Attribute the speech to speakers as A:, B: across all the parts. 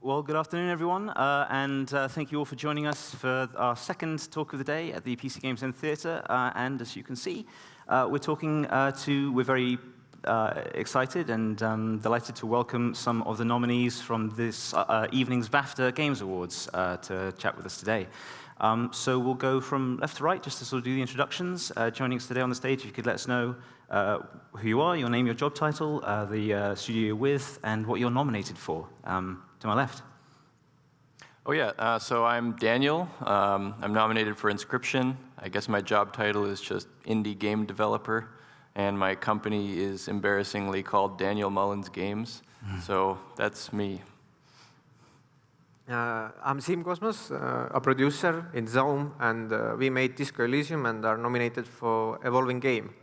A: Well, good afternoon, everyone, and thank you all for joining us for our second talk of the day at the PCGamesN Theatre. And as you can see, we're very excited and delighted to welcome some of the nominees from this evening's BAFTA Games Awards to chat with us today. So we'll go from left to right just to sort of do the introductions. Joining us today on the stage, if you could let us know who you are, your name, your job title, the studio you're with, and what you're nominated for. To my left.
B: Oh yeah, so I'm Daniel. I'm nominated for Inscryption. I guess my job title is just indie game developer, and my company is embarrassingly called Daniel Mullins Games. So that's me.
C: I'm Siim-Kosmos, a producer in Zaum, and we made Disco Elysium and are nominated for Evolving Game.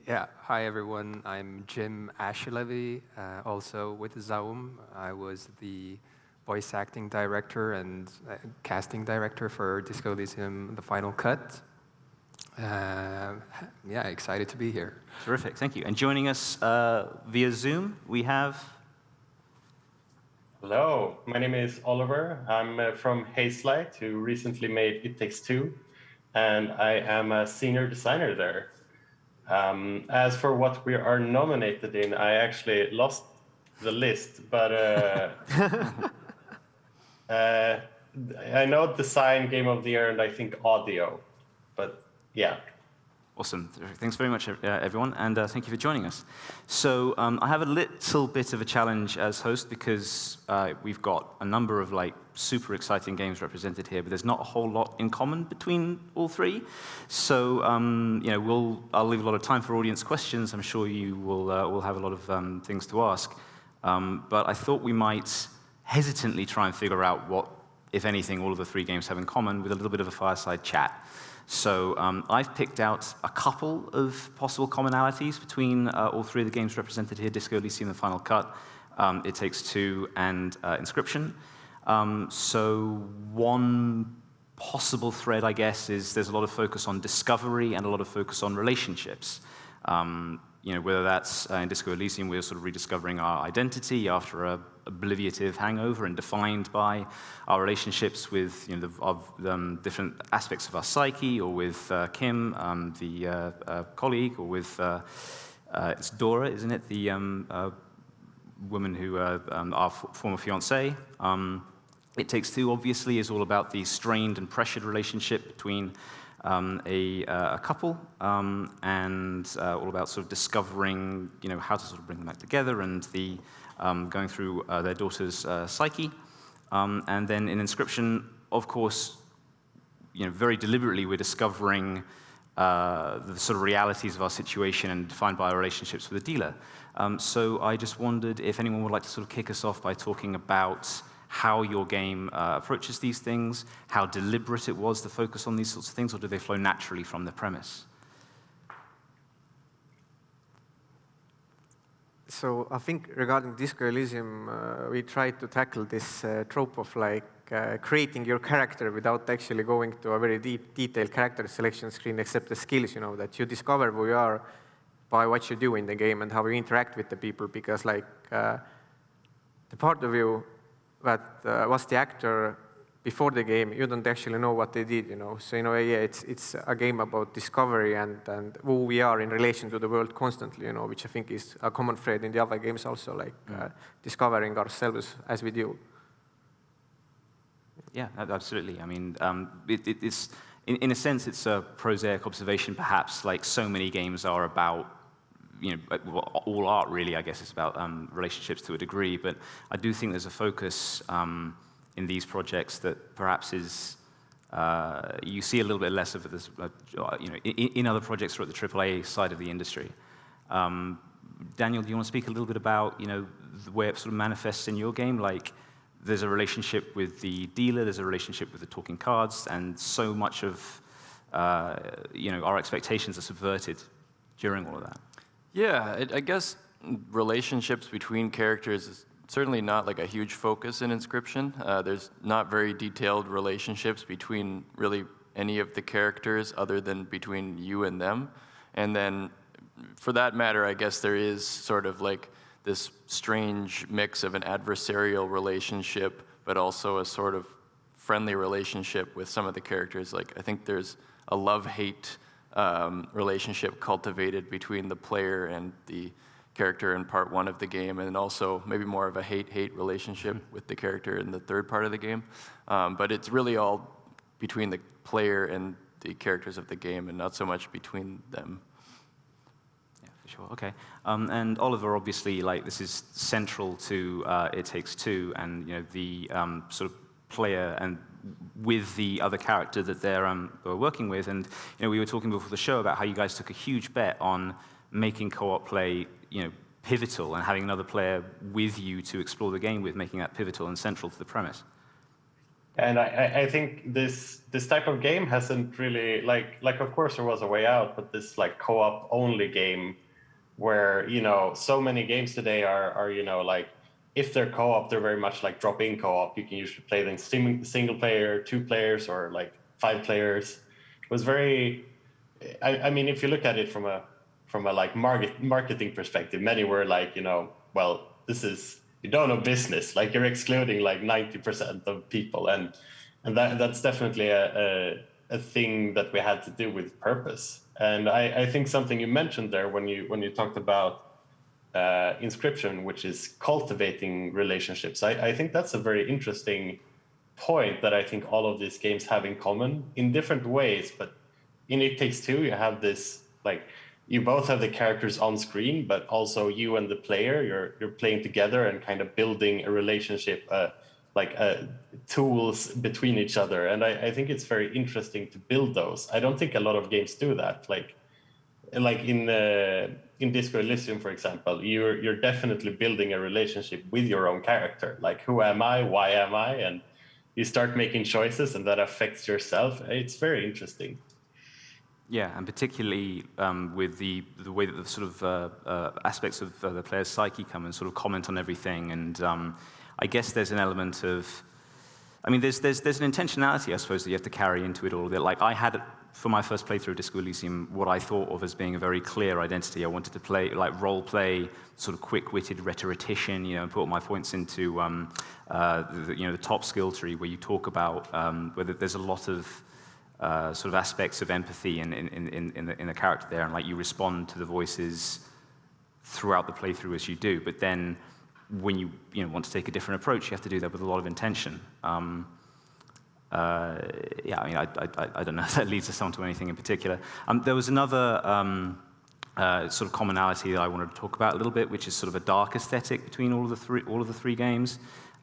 D: Yeah, hi everyone. I'm Jim Ashilevi, also with Zaum. I was the voice acting director and casting director for Disco Elysium: The Final Cut. Yeah, excited to be here.
A: Terrific, thank you. And joining us via Zoom, we have...
E: Hello, my name is Oliver. I'm from Hazelight, who recently made It Takes Two, and I am a senior designer there. As for what we are nominated in, I actually lost the list, but I know design, game of the year, and I think audio, but yeah.
A: Awesome. Thanks very much, everyone, and thank you for joining us. So I have a little bit of a challenge as host because we've got a number of super exciting games represented here, but there's not a whole lot in common between all three. So I'll leave a lot of time for audience questions. I'm sure you will have a lot of things to ask. But I thought we might hesitantly try and figure out what, if anything, all of the three games have in common with a little bit of a fireside chat. So I've picked out a couple of possible commonalities between all three of the games represented here: Disco Elysium, The Final Cut, It Takes Two, and Inscryption. So one possible thread, I guess, is there's a lot of focus on discovery and a lot of focus on relationships. Whether that's in Disco Elysium, we're sort of rediscovering our identity after a obliviative hangover and defined by our relationships with different aspects of our psyche, or with Kim, the colleague, or with it's Dora, isn't it, the woman who our former fiancée. It Takes Two, obviously, is all about the strained and pressured relationship between a couple, and all about sort of discovering, how to sort of bring them back together, and the going through their daughter's psyche. And then in Inscryption, of course, very deliberately we're discovering the sort of realities of our situation and defined by our relationships with the dealer. So I just wondered if anyone would like to sort of kick us off by talking about how your game approaches these things, how deliberate it was to focus on these sorts of things, or do they flow naturally from the premise?
C: So I think regarding Disco Elysium, we tried to tackle this trope of creating your character without actually going to a very deep, detailed character selection screen, except the skills, that you discover who you are by what you do in the game and how you interact with the people, because the part of you that was the actor before the game, you don't actually know what they did, So in a way, it's a game about discovery and who we are in relation to the world constantly, which I think is a common thread in the other games also, discovering ourselves as we do.
A: Yeah, absolutely. I mean, it's in a sense, it's a prosaic observation, perhaps, like so many games are about. All art really, I guess, is about relationships to a degree, but I do think there's a focus in these projects that perhaps is, you see a little bit less of this, in other projects or at the AAA side of the industry. Daniel, do you want to speak a little bit about, the way it sort of manifests in your game? Like, there's a relationship with the dealer, there's a relationship with the talking cards, and so much of, our expectations are subverted during all of that.
B: Yeah, I guess relationships between characters is certainly not a huge focus in Inscryption. There's not very detailed relationships between really any of the characters other than between you and them. And then, for that matter, I guess there is sort of this strange mix of an adversarial relationship, but also a sort of friendly relationship with some of the characters. Like, I think there's a love-hate relationship cultivated between the player and the character in part 1 of the game, and also maybe more of a hate-hate relationship with the character in the third part of the game. But it's really all between the player and the characters of the game, and not so much between them.
A: Yeah, for sure. Okay. And Oliver, obviously, like, this is central to It Takes Two, and the sort of player and with the other character that they're working with. And we were talking before the show about how you guys took a huge bet on making co-op play pivotal, and having another player with you to explore the game with, making that pivotal and central to the premise.
E: And I think this type of game hasn't really, like of course there was a way out, but this like co-op only game where so many games today are like, if they're co-op, they're very much like drop-in co-op. You can usually play them single player, 2 players, or like 5 players. It was very, I mean, if you look at it from a like marketing perspective, many were like, well, this is, you don't know business, like you're excluding like 90% of people, and that's definitely a thing that we had to do with purpose. And I think something you mentioned there when you talked about Inscryption, which is cultivating relationships. I think that's a very interesting point that I think all of these games have in common in different ways. But in It Takes Two, you have this, like, you both have the characters on screen, but also you and the player, you're playing together and kind of building a relationship, tools between each other. And I think it's very interesting to build those. I don't think a lot of games do that. Like in Disco Elysium, for example, you're definitely building a relationship with your own character. Like, who am I? Why am I? And you start making choices, and that affects yourself. It's very interesting.
A: Yeah, and particularly with the way that the sort of aspects of the player's psyche come and sort of comment on everything. And I guess there's an element of, I mean, there's an intentionality, I suppose, that you have to carry into it all. That, like, I had, for my first playthrough of Disco Elysium, what I thought of as being a very clear identity. I wanted to play, like, role play, sort of quick-witted rhetorician, and put all my points into the top skill tree, where you talk about whether there's a lot of sort of aspects of empathy in the character there, and like you respond to the voices throughout the playthrough as you do. But then when you want to take a different approach, you have to do that with a lot of intention. Yeah, I mean, I don't know if that leads us on to anything in particular. There was another sort of commonality that I wanted to talk about a little bit, which is sort of a dark aesthetic between all of the three games.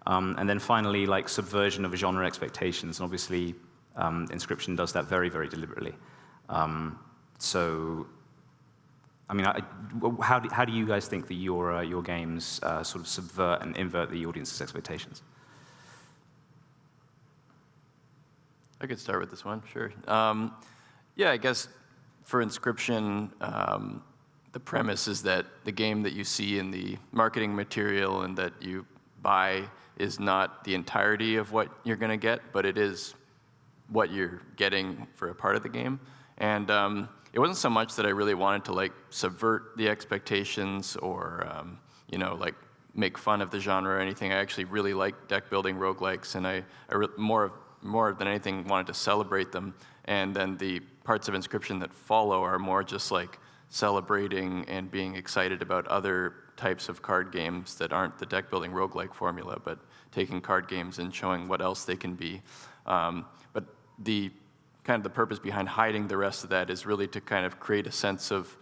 A: And then finally, like, subversion of genre expectations. And obviously, Inscryption does that very, very deliberately. So, I mean, how do you guys think that your games sort of subvert and invert the audience's expectations?
B: I could start with this one, sure. Yeah, I guess for Inscryption, the premise is that the game that you see in the marketing material and that you buy is not the entirety of what you're going to get, but it is what you're getting for a part of the game. And it wasn't so much that I really wanted to, like, subvert the expectations or like make fun of the genre or anything. I actually really like deck building roguelikes, and I more than anything wanted to celebrate them. And then the parts of Inscryption that follow are more just like celebrating and being excited about other types of card games that aren't the deck building roguelike formula, but taking card games and showing what else they can be. But the kind of the purpose behind hiding the rest of that is really to kind of create a sense of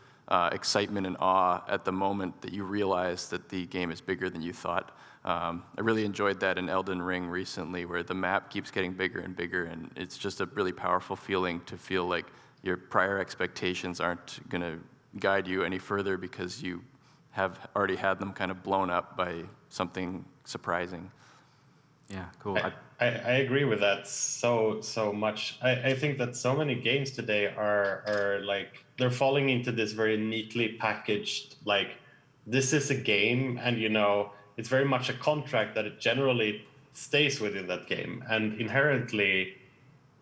B: excitement and awe at the moment that you realize that the game is bigger than you thought. I really enjoyed that in Elden Ring recently, where the map keeps getting bigger and bigger, and it's just a really powerful feeling to feel like your prior expectations aren't going to guide you any further because you have already had them kind of blown up by something surprising.
A: Yeah, cool.
E: I agree with that so much. I think that so many games today are like, they're falling into this very neatly packaged, like, this is a game, and it's very much a contract that it generally stays within that game. And inherently,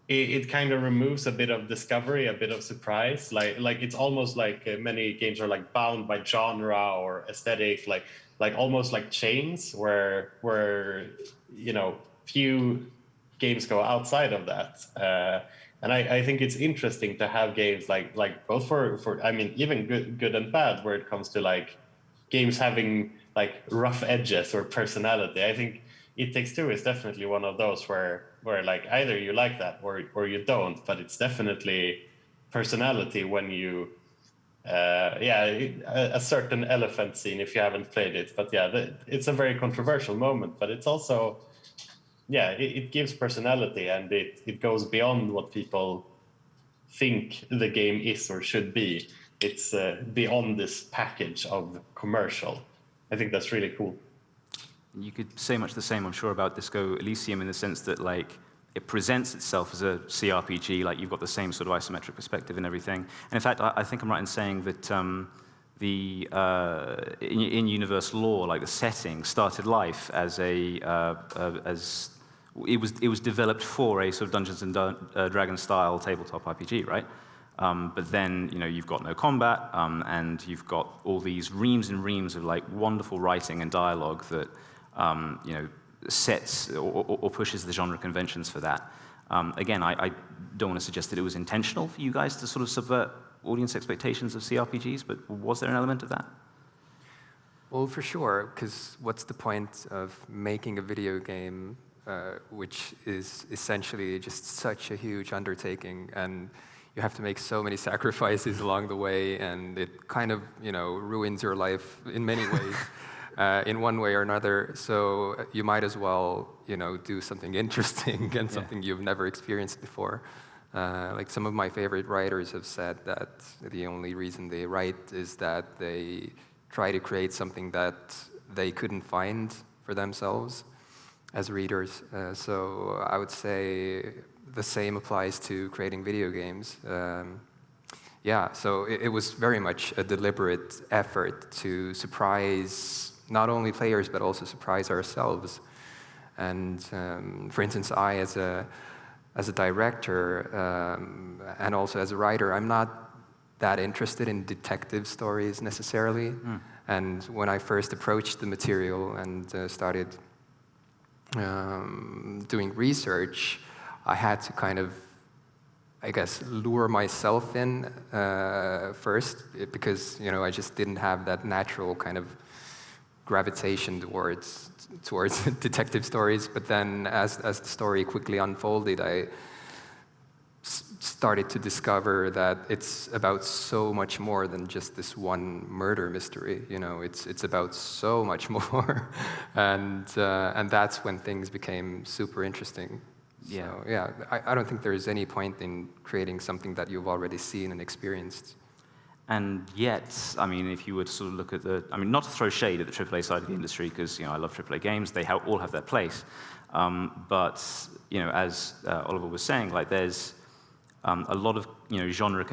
E: it kind of removes a bit of discovery, a bit of surprise. Like it's almost like many games are like bound by genre or aesthetic. Like like almost like chains where you know, few games go outside of that. And I think it's interesting to have games like both for I mean, even good and bad, where it comes to like games having like rough edges or personality. I think It Takes Two is definitely one of those where like either you like that or you don't, but it's definitely personality when you a certain elephant scene if you haven't played it. But yeah, it's a very controversial moment, but it's also, yeah, it gives personality, and it goes beyond what people think the game is or should be. It's beyond this package of commercial. I think that's really cool.
A: You could say much the same, I'm sure, about Disco Elysium in the sense that, like, it presents itself as a CRPG, like you've got the same sort of isometric perspective and everything. And in fact, I think I'm right in saying that in universe lore, like the setting started life as it was developed for a sort of Dungeons and Dragons style tabletop RPG, right? But then, you know, you've got no combat, and you've got all these reams and reams of like wonderful writing and dialogue that, you know, sets or pushes the genre conventions for that. Again, I don't want to suggest that it was intentional for you guys to sort of subvert audience expectations of CRPGs, but was there an element of that?
D: Well, for sure, because what's the point of making a video game which is essentially just such a huge undertaking, and you have to make so many sacrifices along the way, and it kind of, you know, ruins your life in many ways. In one way or another, so you might as well, you know, do something interesting and something you've never experienced before. Like some of my favorite writers have said that the only reason they write is that they try to create something that they couldn't find for themselves as readers. So I would say the same applies to creating video games. Yeah, so it was very much a deliberate effort to surprise not only players, but also surprise ourselves. And for instance, I, as a director and also as a writer, I'm not that interested in detective stories necessarily. And when I first approached the material and started doing research, I had to kind of, I guess, lure myself in first, because, you know, I just didn't have that natural kind of gravitation towards detective stories. But then as the story quickly unfolded, I started to discover that it's about so much more than just this one murder mystery. You know, it's about so much more, and that's when things became super interesting.
A: Yeah.
D: So, yeah, I don't think there's any point in creating something that you've already seen and experienced.
A: And yet, I mean, if you were to sort of look at I mean, not to throw shade at the AAA side of the industry, because, you know, I love AAA games, they all have their place. But, you know, as Oliver was saying, like, there's a lot of, you know, genre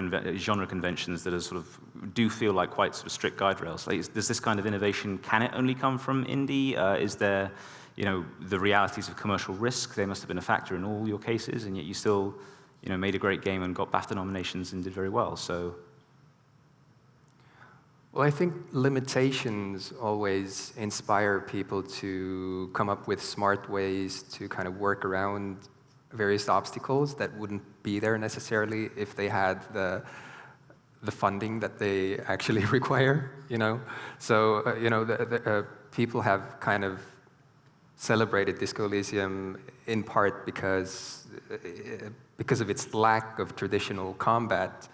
A: conventions that are sort of do feel like quite sort of strict guide rails. Like, does this kind of innovation, can it only come from indie? Is there, you know, the realities of commercial risk? They must have been a factor in all your cases, and yet you still, you know, made a great game and got BAFTA nominations and did very well. So.
D: Well, I think limitations always inspire people to come up with smart ways to kind of work around various obstacles that wouldn't be there necessarily if they had the funding that they actually require, you know? So, you know, the people have kind of celebrated Disco Elysium in part because of its lack of traditional combat.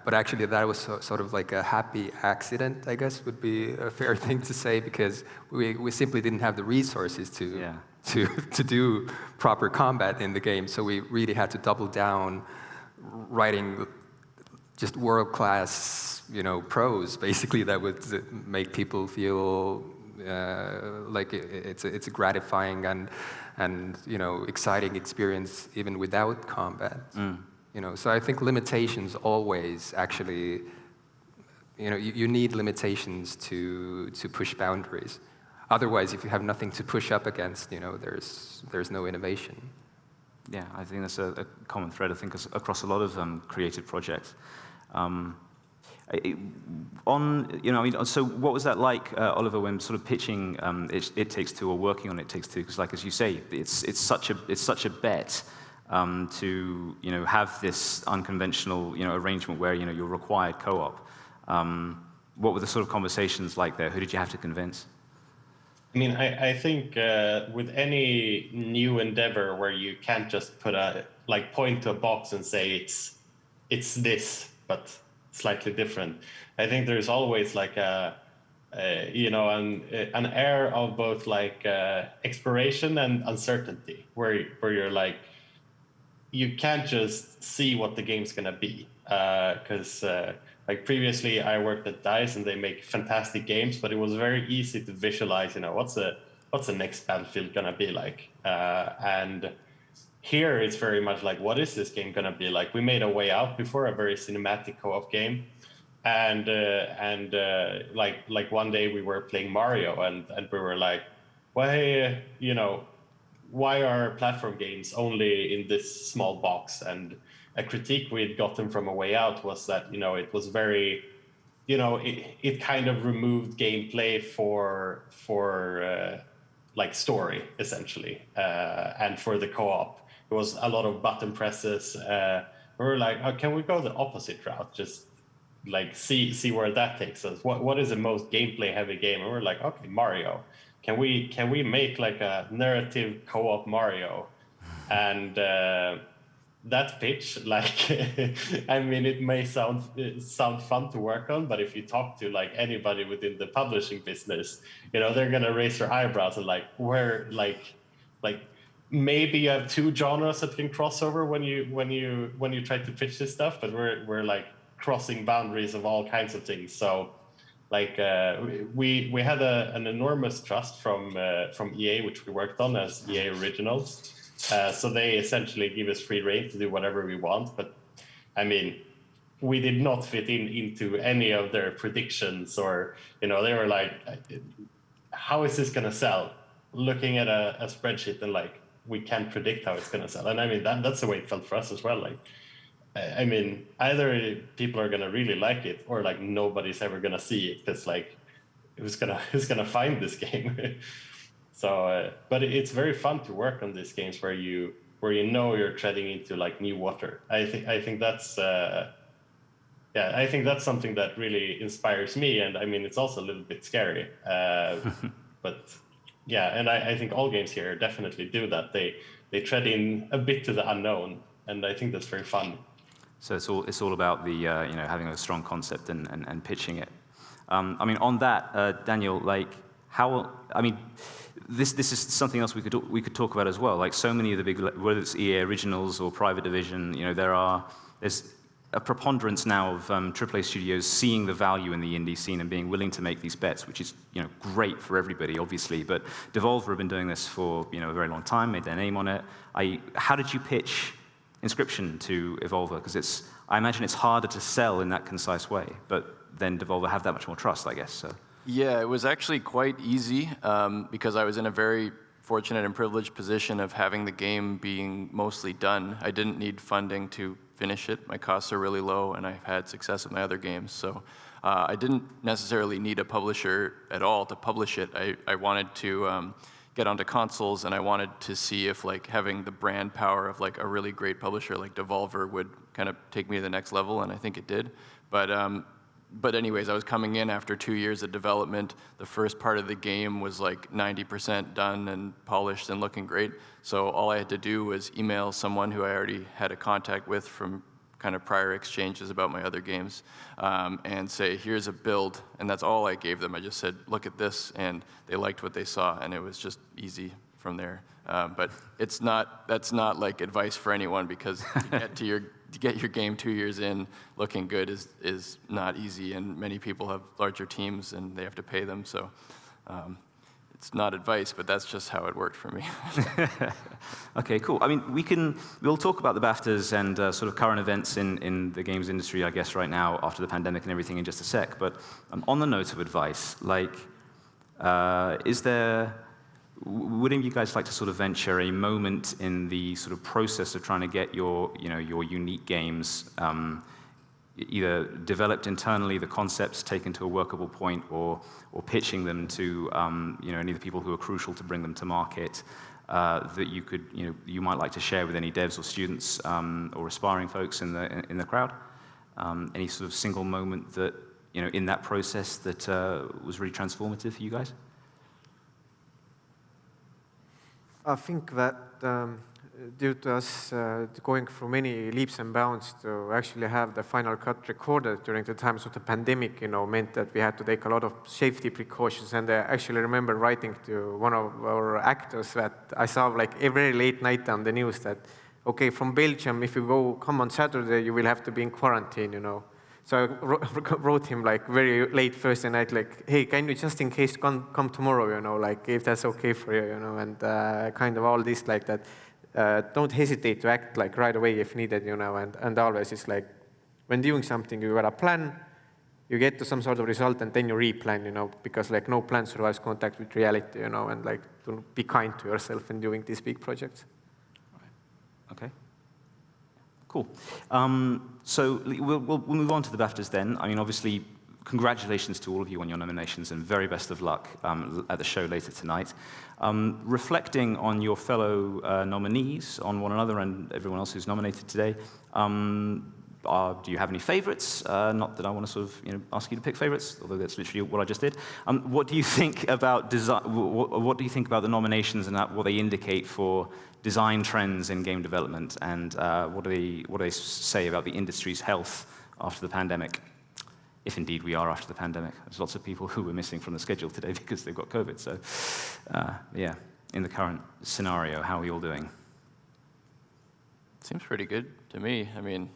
D: But actually, that was sort of like a happy accident, I guess, would be a fair thing to say, because we simply didn't have the resources to do proper combat in the game. So we really had to double down writing just world-class, you know, prose, basically, that would make people feel like it's a gratifying and you know, exciting experience even without combat. You know, so I think limitations always actually, you know, you need limitations to push boundaries. Otherwise, if you have nothing to push up against, you know, there's no innovation.
A: Yeah, I think that's a common thread, I think, across a lot of creative projects. So what was that like, Oliver, when sort of pitching It Takes Two or working on It Takes Two? Because, like as you say, it's such a bet to have this unconventional arrangement where you're required co-op. What were the sort of conversations like there? Who did you have to convince?
E: I mean, I think with any new endeavor where you can't just point to a box and say it's this, but slightly different. I think there's always like an air of both like exploration and uncertainty, where you're like, you can't just see what the game's gonna be, because like previously I worked at DICE and they make fantastic games, but it was very easy to visualize, what's the next Battlefield gonna be like, and here it's very much like, what is this game gonna be like? We made A Way Out before, a very cinematic co-op game, and like one day we were playing Mario and we were like, why are platform games only in this small box? And a critique we had gotten from A Way Out was that it was very, it kind of removed gameplay for like story essentially, and for the co-op. It was a lot of button presses. We were like, oh, can we go the opposite route? Just like see where that takes us. What is the most gameplay heavy game? And we're like, okay, Mario. Can we make like a narrative co-op Mario? And that pitch, like, I mean, it may sound fun to work on, but if you talk to like anybody within the publishing business, they're gonna raise their eyebrows and like, where like maybe you have two genres that can cross over when you try to pitch this stuff, but we're like crossing boundaries of all kinds of things. So like we had an enormous trust from EA, which we worked on as EA Originals. So they essentially give us free rein to do whatever we want. But I mean, we did not fit into any of their predictions, or they were like, how is this gonna sell? Looking at a spreadsheet and like, we can't predict how it's gonna sell. And I mean, that's the way it felt for us as well. Like, I mean, either people are gonna really like it, or like nobody's ever gonna see it, because like, who's gonna find this game? So, but it's very fun to work on these games where you're treading into like new water. I think that's I think that's something that really inspires me, and I mean, it's also a little bit scary, but yeah, and I think all games here definitely do that. They tread in a bit to the unknown, and I think that's very fun.
A: So it's all about the having a strong concept and pitching it. I mean, on that, Daniel, like how? I mean, this is something else we could talk about as well. Like so many of the big, whether it's EA Originals or Private Division, there's a preponderance now of AAA studios seeing the value in the indie scene and being willing to make these bets, which is great for everybody, obviously. But Devolver have been doing this for a very long time, made their name on it. How did you pitch Inscryption to Evolver? Because I imagine it's harder to sell in that concise way, but then Devolver have that much more trust, I guess. So.
B: Yeah, it was actually quite easy because I was in a very fortunate and privileged position of having the game being mostly done. I didn't need funding to finish it. My costs are really low, and I've had success with my other games. So I didn't necessarily need a publisher at all to publish it. I wanted to get onto consoles, and I wanted to see if like having the brand power of like a really great publisher like Devolver would kind of take me to the next level, and I think it did. But anyways, I was coming in after 2 years of development. The first part of the game was like 90% done and polished and looking great. So all I had to do was email someone who I already had a contact with from kind of prior exchanges about my other games, and say, here's a build. And that's all I gave them. I just said, look at this. And they liked what they saw. And it was just easy from there. But that's not like advice for anyone, because to get your game 2 years in looking good is not easy, and many people have larger teams and they have to pay them. So it's not advice, but that's just how it worked for me.
A: Okay, cool. I mean, we'll talk about the BAFTAs and sort of current events in the games industry, I guess, right now after the pandemic and everything in just a sec. But on the note of advice, like, would any of you guys like to sort of venture a moment in the sort of process of trying to get your unique games, either developed internally, the concepts taken to a workable point, or pitching them to any of the people who are crucial to bring them to market, that you might like to share with any devs or students or aspiring folks in the crowd? Any sort of single moment that in that process that was really transformative for you guys?
C: I think that due to us going through many leaps and bounds to actually have the final cut recorded during the times of the pandemic, meant that we had to take a lot of safety precautions. And I actually remember writing to one of our actors that I saw like every late night on the news that, okay, from Belgium, if you come on Saturday, you will have to be in quarantine, So I wrote him like very late Thursday night, like, hey, can you just in case come tomorrow, like if that's okay for you, and kind of all this like that. Don't hesitate to act like right away if needed, and always it's like when doing something, you got a plan, you get to some sort of result, and then you replan, because like no plan survives contact with reality, and like to be kind to yourself in doing these big projects.
A: Okay. Cool. So we'll move on to the BAFTAs then. I mean, obviously, congratulations to all of you on your nominations, and very best of luck at the show later tonight. Reflecting on your fellow nominees, on one another and everyone else who's nominated today, do you have any favorites? Not that I want to sort of ask you to pick favorites, although that's literally what I just did. What do you think about design? What do you think about the nominations and what they indicate for design trends in game development, and what do they say about the industry's health after the pandemic? If indeed we are after the pandemic. There's lots of people who were missing from the schedule today because they've got COVID. So, yeah, in the current scenario, how are we all doing?
B: Seems pretty good to me. I mean,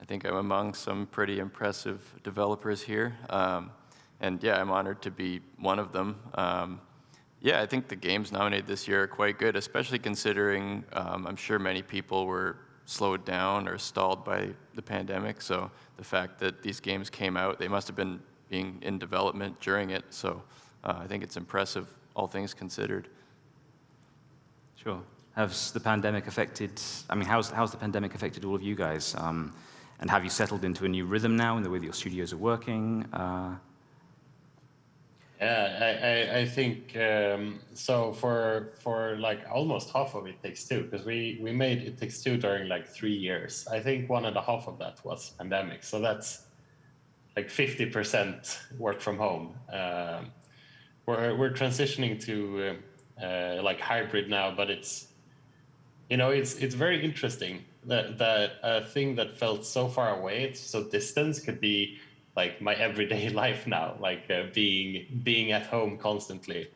B: I think I'm among some pretty impressive developers here. And yeah, I'm honored to be one of them. Yeah, I think the games nominated this year are quite good, especially considering I'm sure many people were slowed down or stalled by the pandemic. So the fact that these games came out, they must have been being in development during it. So I think it's impressive, all things considered.
A: Sure. Has the pandemic affected, how's the pandemic affected all of you guys? And have you settled into a new rhythm now in the way that your studios are working?
E: Yeah, I think so. For like almost half of It Takes Two, because we made It Takes Two during like 3 years. I think 1.5 of that was pandemic. So that's like 50% work from home. We're transitioning to like hybrid now, but it's very interesting that a thing that felt so far away, so distance, could be like my everyday life now, like being at home constantly.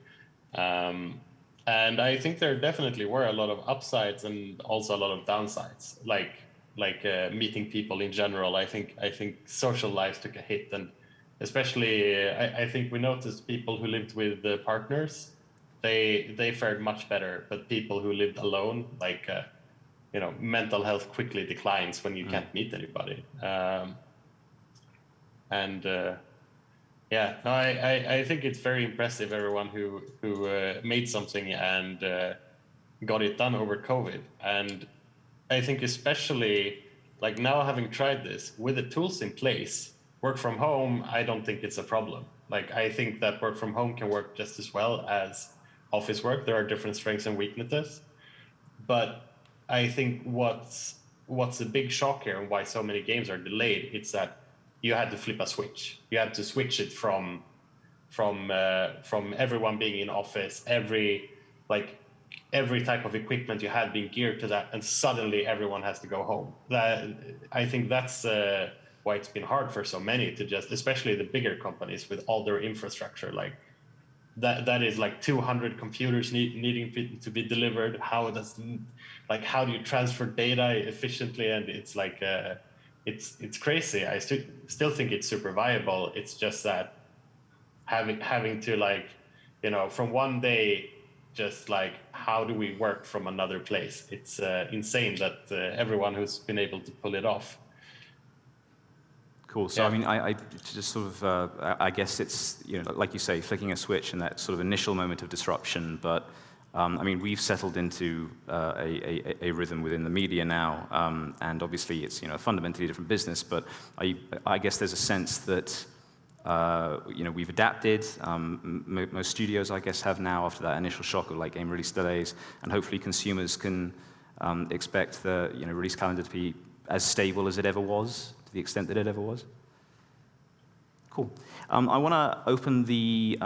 E: And I think there definitely were a lot of upsides and also a lot of downsides, like meeting people in general. I think social life took a hit, and especially I think we noticed people who lived with partners, they fared much better, but people who lived alone, like mental health quickly declines when you can't meet anybody. Yeah, no, I think it's very impressive, everyone who made something and got it done over COVID. And I think especially like now, having tried this with the tools in place, work from home, I don't think it's a problem. Like I think that work from home can work just as well as office work. There are different strengths and weaknesses, but I think what's a big shock here and why so many games are delayed, it's that you had to flip a switch. You had to switch it from everyone being in office, every type of equipment you had being geared to that, and suddenly everyone has to go home. I think that's why it's been hard for so many to just, especially the bigger companies with all their infrastructure, like that is like 200 computers needing to be delivered. How do you transfer data efficiently? And it's like it's crazy. I still think it's super viable. It's just that having to from one day, just like how do we work from another place? It's insane that everyone who's been able to pull it off.
A: Cool. So yeah. I just sort of I guess it's like you say, flicking a switch and that sort of initial moment of disruption, but I mean, we've settled into a rhythm within the media now, and obviously it's a fundamentally different business. But I guess there's a sense that we've adapted. Most studios, I guess, have now after that initial shock of like game release delays, and hopefully consumers can expect the release calendar to be as stable as it ever was, to the extent that it ever was. Cool. I want to open the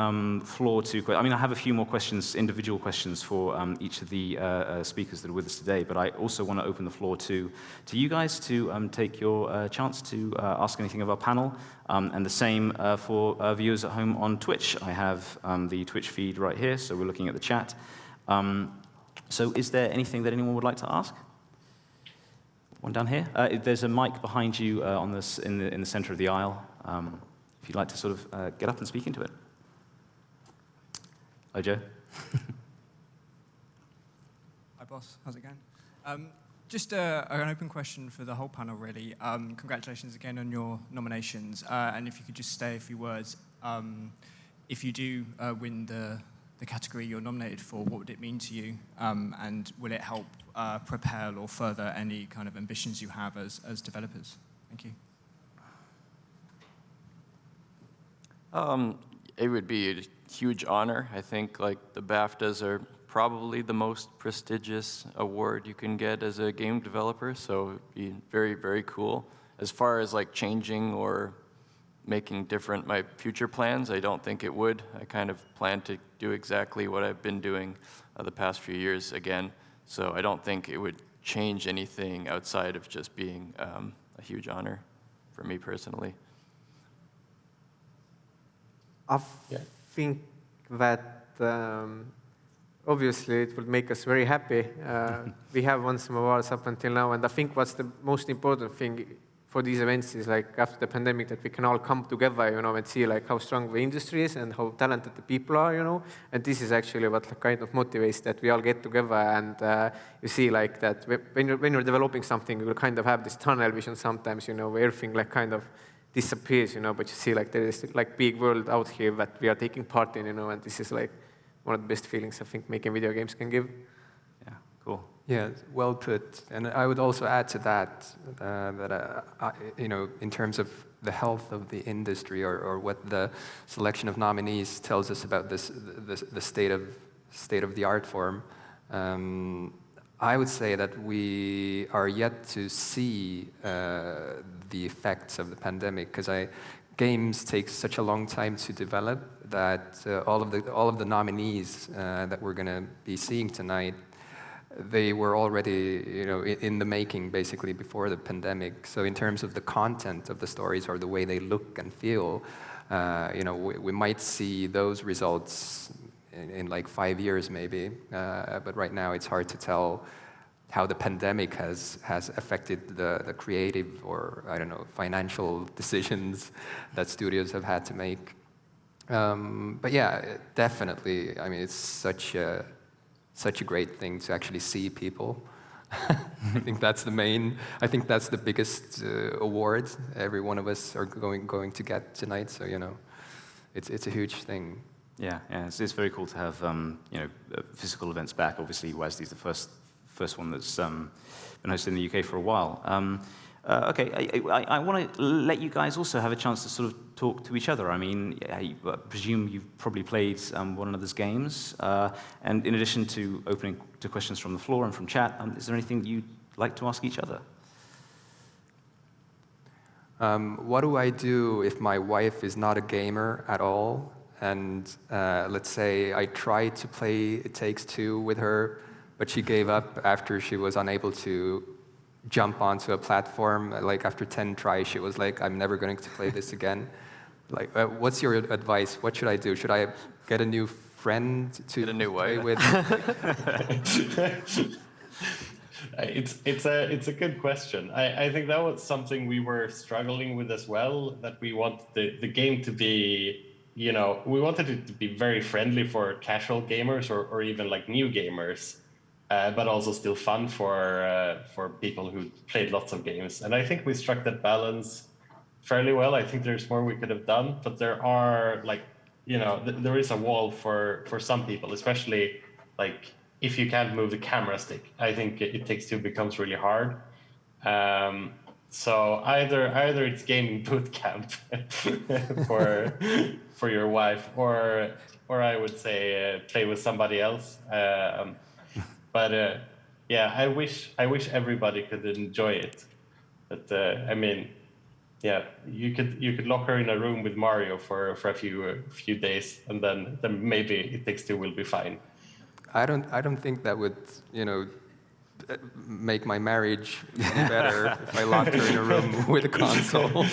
A: floor to. I mean, I have a few more questions, individual questions for each of the speakers that are with us today. But I also want to open the floor to you guys to take your chance to ask anything of our panel, and the same for viewers at home on Twitch. I have the Twitch feed right here, so we're looking at the chat. So, is there anything that anyone would like to ask? One down here. There's a mic behind you on this in the center of the aisle. If you'd like to sort of get up and speak into it. Hi, Joe.
F: Hi, boss. How's it going? Just an open question for the whole panel, really. Congratulations again on your nominations. And if you could just say a few words, if you do win the category you're nominated for, what would it mean to you? And will it help propel or further any kind of ambitions you have as developers? Thank you.
B: It would be a huge honor. I think like the BAFTAs are probably the most prestigious award you can get as a game developer, so it'd be very, very cool. As far as like changing or making different my future plans, I don't think it would. I kind of plan to do exactly what I've been doing the past few years again, so I don't think it would change anything outside of just being a huge honor for me personally.
C: I think that obviously it would make us very happy. We have won some awards up until now, and I think what's the most important thing for these events is like after the pandemic that we can all come together, and see like how strong the industry is and how talented the people are, And this is actually what kind of motivates that we all get together, and you see like that when you're developing something, you will kind of have this tunnel vision sometimes, where everything like kind of disappears, but you see like there is like big world out here that we are taking part in, and this is like one of the best feelings I think making video games can give.
A: Yeah, cool.
D: Yeah, well put. And I would also add to that in terms of the health of the industry or what the selection of nominees tells us about the state of the art form. I would say that we are yet to see the effects of the pandemic because games take such a long time to develop that all of the nominees that we're going to be seeing tonight, they were already in the making basically before the pandemic. So in terms of the content of the stories or the way they look and feel, we might see those results in like 5 years maybe, but right now it's hard to tell how the pandemic has affected the creative or, I don't know, financial decisions that studios have had to make. But yeah, definitely, I mean, it's such a great thing to actually see people. I think that's the biggest award every one of us are going to get tonight, so, it's a huge thing.
A: Yeah, it's very cool to have physical events back. Obviously, W.A.S.D is the first one that's been hosted in the UK for a while. Okay, I want to let you guys also have a chance to sort of talk to each other. I mean, I presume you've probably played one another's games. And in addition to opening to questions from the floor and from chat, is there anything you'd like to ask each other?
D: What do I do if my wife is not a gamer at all? And let's say I tried to play It Takes Two with her, but she gave up after she was unable to jump onto a platform. Like after 10 tries, she was like, I'm never going to play this again. Like, what's your advice? What should I do? Should I get a new friend to
B: get a new
D: play
B: wife
D: with?
E: It's a good question. I think that was something we were struggling with as well, that we want the game to be, we wanted it to be very friendly for casual gamers or even like new gamers, but also still fun for people who played lots of games. And I think we struck that balance fairly well. I think there's more we could have done, but there are like, there is a wall for some people, especially like if you can't move the camera stick, I think It Takes Two becomes really hard. So either it's gaming boot camp for your wife, or I would say play with somebody else. But yeah, I wish everybody could enjoy it. But I mean, yeah, you could lock her in a room with Mario for a few days, and then maybe It Takes Two will be fine.
D: I don't think that would, make my marriage any better if I locked her in a room with a console.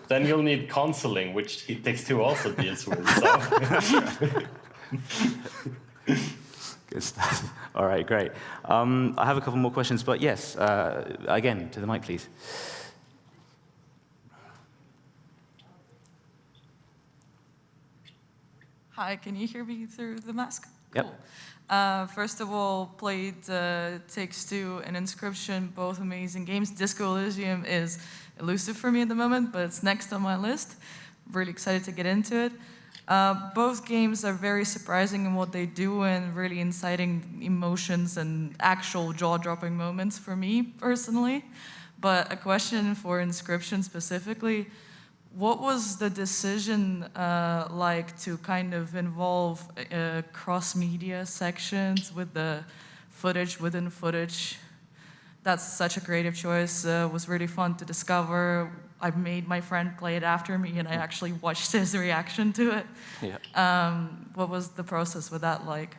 E: Then you'll need consoling, which It Takes Two also deals with. So.
A: Good stuff. All right, great. I have a couple more questions, but yes, again, to the mic, please.
G: Hi, can you hear me through the mask?
A: Yep.
G: Cool. First of all, played Takes Two and Inscryption, both amazing games. Disco Elysium is elusive for me at the moment, but it's next on my list. Really excited to get into it. Both games are very surprising in what they do and really inciting emotions and actual jaw-dropping moments for me personally. But a question for Inscryption specifically, what was the decision like to kind of involve cross-media sections with the footage within footage? That's such a creative choice. It was really fun to discover. I made my friend play it after me, and I actually watched his reaction to it.
B: Yeah.
G: What was the process with that like?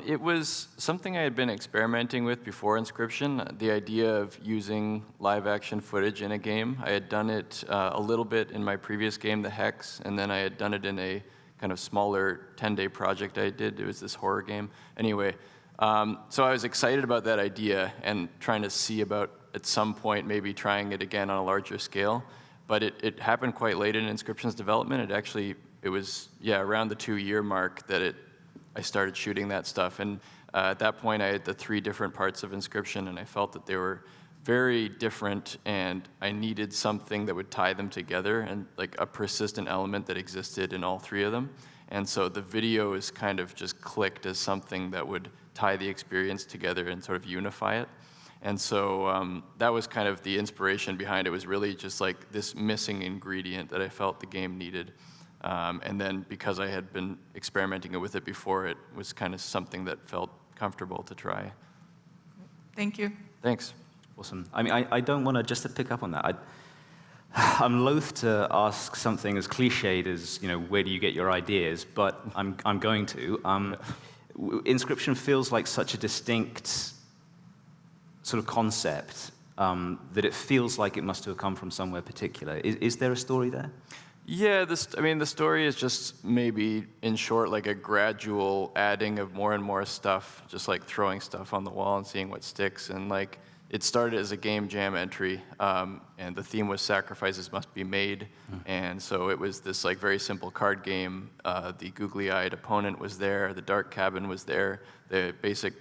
B: It was something I had been experimenting with before Inscryption, the idea of using live-action footage in a game. I had done it a little bit in my previous game, The Hex, and then I had done it in a kind of smaller 10-day project I did. It was this horror game. Anyway, so I was excited about that idea and trying to see about, at some point, maybe trying it again on a larger scale. But it happened quite late in Inscryption's development. It was around the 2-year mark that I started shooting that stuff. And at that point, I had the 3 different parts of Inscryption, and I felt that they were very different, and I needed something that would tie them together, and like a persistent element that existed in all 3 of them. And so the video is kind of just clicked as something that would tie the experience together and sort of unify it. And so that was kind of the inspiration behind it, was really just like this missing ingredient that I felt the game needed. And then because I had been experimenting with it before, it was kind of something that felt comfortable to try.
G: Thank you.
B: Thanks.
A: Awesome. I mean, I don't want to, just to pick up on that, I'm loath to ask something as cliched as, where do you get your ideas, but I'm going to. Inscryption feels like such a distinct sort of concept that it feels like it must have come from somewhere particular. Is there a story there?
B: Yeah, the story is just maybe, in short, like a gradual adding of more and more stuff, just like throwing stuff on the wall and seeing what sticks. And like, it started as a game jam entry, and the theme was sacrifices must be made. And so it was this like very simple card game. The googly-eyed opponent was there, the dark cabin was there, the basic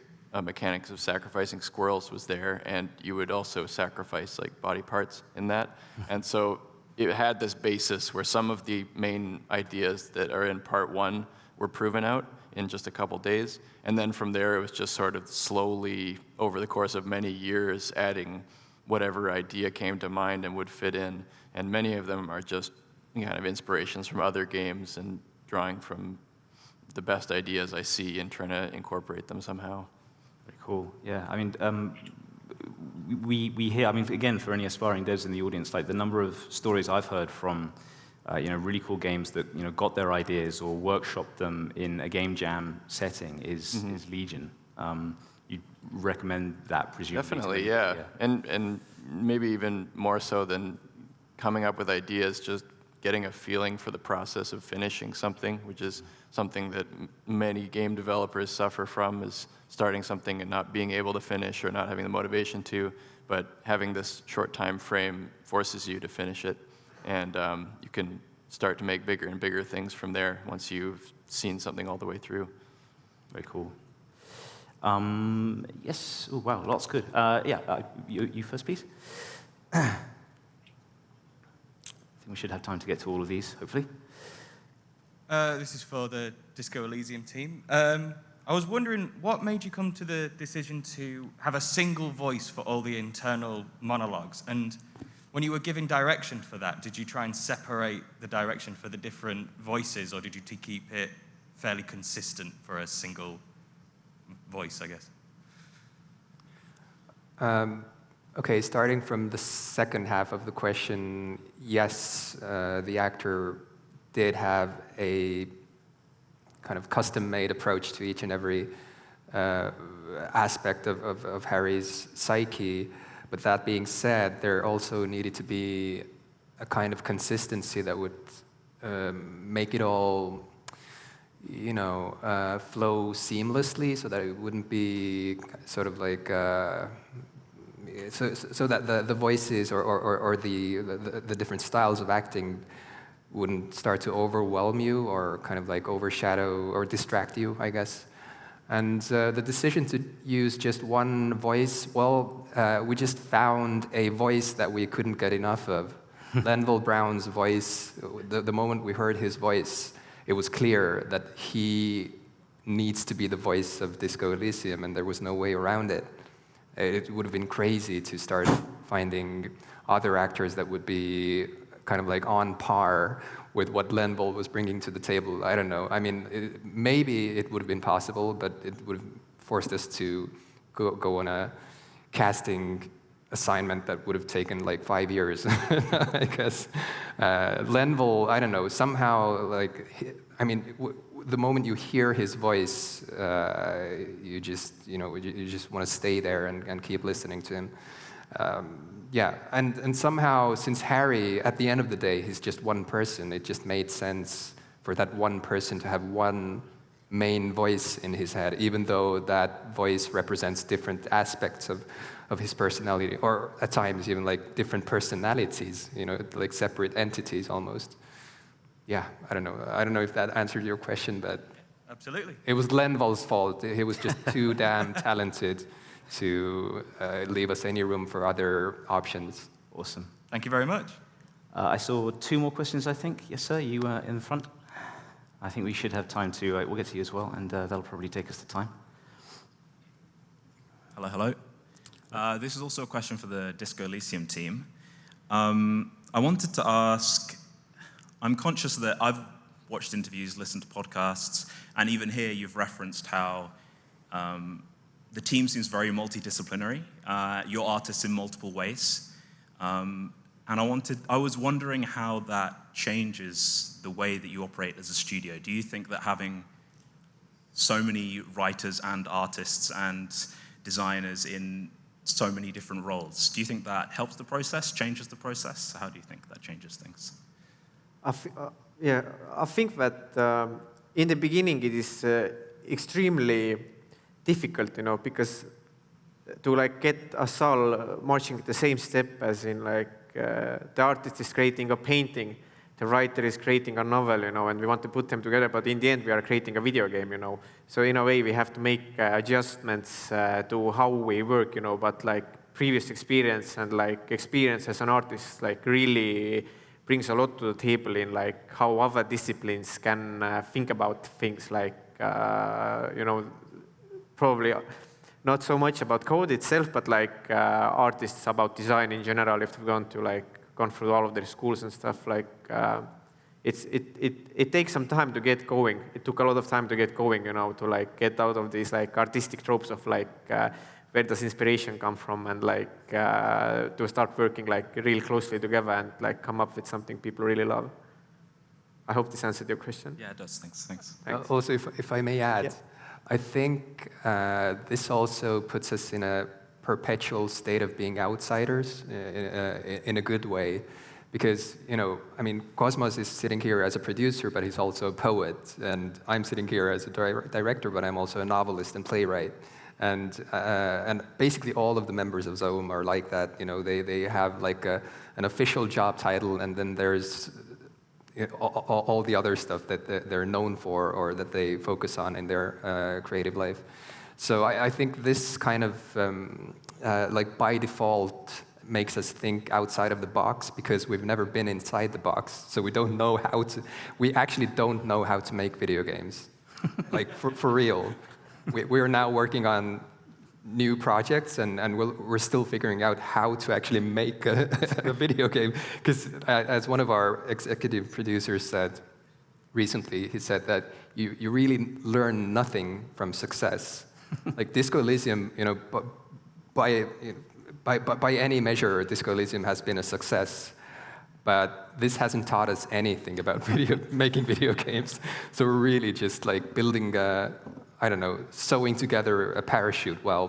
B: mechanics of sacrificing squirrels was there, and you would also sacrifice like body parts in that. And so it had this basis where some of the main ideas that are in part 1 were proven out in just a couple days. And then from there, it was just sort of slowly, over the course of many years, adding whatever idea came to mind and would fit in. And many of them are just kind of inspirations from other games and drawing from the best ideas I see and trying to incorporate them somehow.
A: Very cool. Yeah, I mean, we hear, I mean, again, for any aspiring devs in the audience, like the number of stories I've heard from, really cool games that, got their ideas or workshopped them in a game jam setting is legion. You'd recommend that, presumably?
B: Definitely, yeah. And maybe even more so than coming up with ideas, just getting a feeling for the process of finishing something, which is something that many game developers suffer from, is starting something and not being able to finish or not having the motivation to, but having this short time frame forces you to finish it. And you can start to make bigger and bigger things from there once you've seen something all the way through.
A: Very cool. Yes, oh wow, lots good. You first, please. I think we should have time to get to all of these, hopefully.
H: This is for the Disco Elysium team. I was wondering, what made you come to the decision to have a single voice for all the internal monologues? And when you were giving direction for that, did you try and separate the direction for the different voices, or did you keep it fairly consistent for a single voice, I guess?
D: Okay, starting from the second half of the question, yes, the actor did have a kind of custom-made approach to each and every aspect of Harry's psyche. But that being said, there also needed to be a kind of consistency that would make it all, flow seamlessly, so that it wouldn't be sort of like, so that the voices or the different styles of acting wouldn't start to overwhelm you or kind of like overshadow or distract you, I guess. And the decision to use just one voice, well, we just found a voice that we couldn't get enough of. Lenville Brown's voice, the moment we heard his voice, it was clear that he needs to be the voice of Disco Elysium, and there was no way around it. It would have been crazy to start finding other actors that would be kind of like on par with what Lenville was bringing to the table. I don't know. I mean, maybe it would have been possible, but it would have forced us to go on a casting assignment that would have taken like 5 years, I guess. Lenville, I don't know, somehow, like, the moment you hear his voice, you just want to stay there and keep listening to him. Yeah, and somehow, since Harry, at the end of the day, he's just one person, it just made sense for that one person to have one main voice in his head, even though that voice represents different aspects of his personality, or at times even like different personalities, like separate entities almost. Yeah, I don't know if that answered your question, but
H: absolutely.
D: It was Lenville's fault. He was just too damn talented to leave us any room for other options.
A: Awesome.
H: Thank you very much.
A: I saw 2 more questions, I think. Yes, sir, you in the front. I think we should have time to, we'll get to you as well, and that'll probably take us to time.
I: Hello, hello. This is also a question for the Disco Elysium team. I wanted to ask, I'm conscious that I've watched interviews, listened to podcasts, and even here you've referenced how the team seems very multidisciplinary. You're artists in multiple ways. And I was wondering how that changes the way that you operate as a studio. Do you think that having so many writers and artists and designers in so many different roles, do you think that helps the process, changes the process? How do you think that changes things?
C: I think that in the beginning it is extremely difficult, because to like get us all marching the same step, as in like the artist is creating a painting, the writer is creating a novel, and we want to put them together, but in the end we are creating a video game, So in a way we have to make adjustments to how we work, but like previous experience and like experience as an artist like really brings a lot to the table in like how other disciplines can think about things like, probably not so much about code itself, but like artists about design in general, if they've gone through all of their schools and stuff, like it takes some time to get going. It took a lot of time to get going, to like get out of these like artistic tropes of like where does inspiration come from, and like to start working like real closely together and like come up with something people really love. I hope this answered your question.
I: Yeah, it does. Thanks.
D: Also, if I may add, yeah. I think this also puts us in a perpetual state of being outsiders in a good way. Because, Kosmos is sitting here as a producer, but he's also a poet. And I'm sitting here as a director, but I'm also a novelist and playwright. And basically all of the members of Zoom are like that. They have like an official job title, and then there's all the other stuff that they're known for or that they focus on in their creative life. So I think this kind of, like by default, makes us think outside of the box because we've never been inside the box. So we actually don't know how to make video games, like for real. we're now working on new projects, and we're still figuring out how to actually make a video game. Because as one of our executive producers said recently, he said that you really learn nothing from success. Like Disco Elysium, by any measure, Disco Elysium has been a success. But this hasn't taught us anything about making video games. So we're really just like building sewing together a parachute while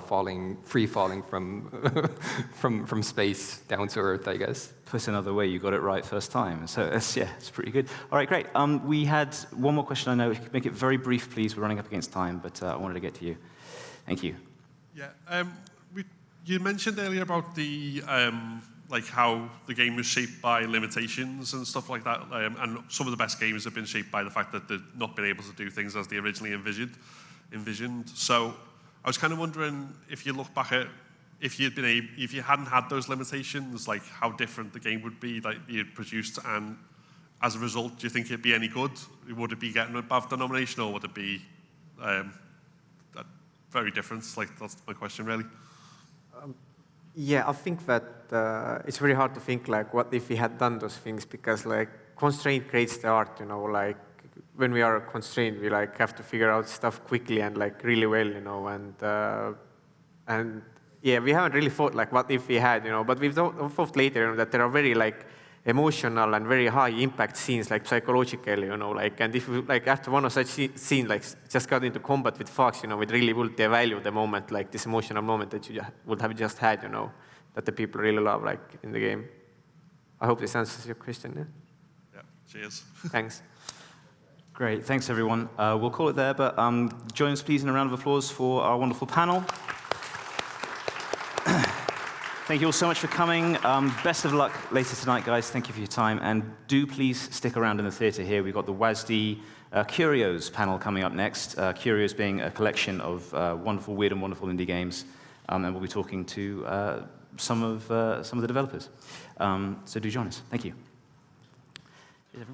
D: free falling from space down to Earth, I guess.
A: Put another way, you got it right first time. So it's pretty good. All right, great. We had one more question. I know we could make it very brief, please. We're running up against time, but I wanted to get to you. Thank you.
J: Yeah, you mentioned earlier about the like how the game was shaped by limitations and stuff like that, and some of the best games have been shaped by the fact that they've not been able to do things as they originally envisioned. So I was kind of wondering if you look back at if you hadn't had those limitations, like how different the game would be, like you'd produced, and as a result, do you think it'd be any good? Would it be getting a BAFTA nomination, or would it be very different? Like that's my question, really.
C: Yeah, I think that it's very hard to think like what if we had done those things, because like constraint creates the art, like when we are constrained, we like have to figure out stuff quickly and like really well, and yeah, we haven't really thought like what if we had, but we've thought later, that there are very like emotional and very high impact scenes, like psychologically, and if we, like after one of such scenes, like just got into combat with Fox, we really would devalue the moment, like this emotional moment that you would have just had, that the people really love, like in the game. I hope this answers your question.
J: Yeah, cheers.
C: Thanks.
A: Great, thanks everyone. We'll call it there, but join us please in a round of applause for our wonderful panel. Thank you all so much for coming. Best of luck later tonight, guys. Thank you for your time. And do please stick around in the theater here. We've got the W.A.S.D Curios panel coming up next. Curios being a collection of wonderful, weird and wonderful indie games. And we'll be talking to some of the developers. So do join us. Thank you.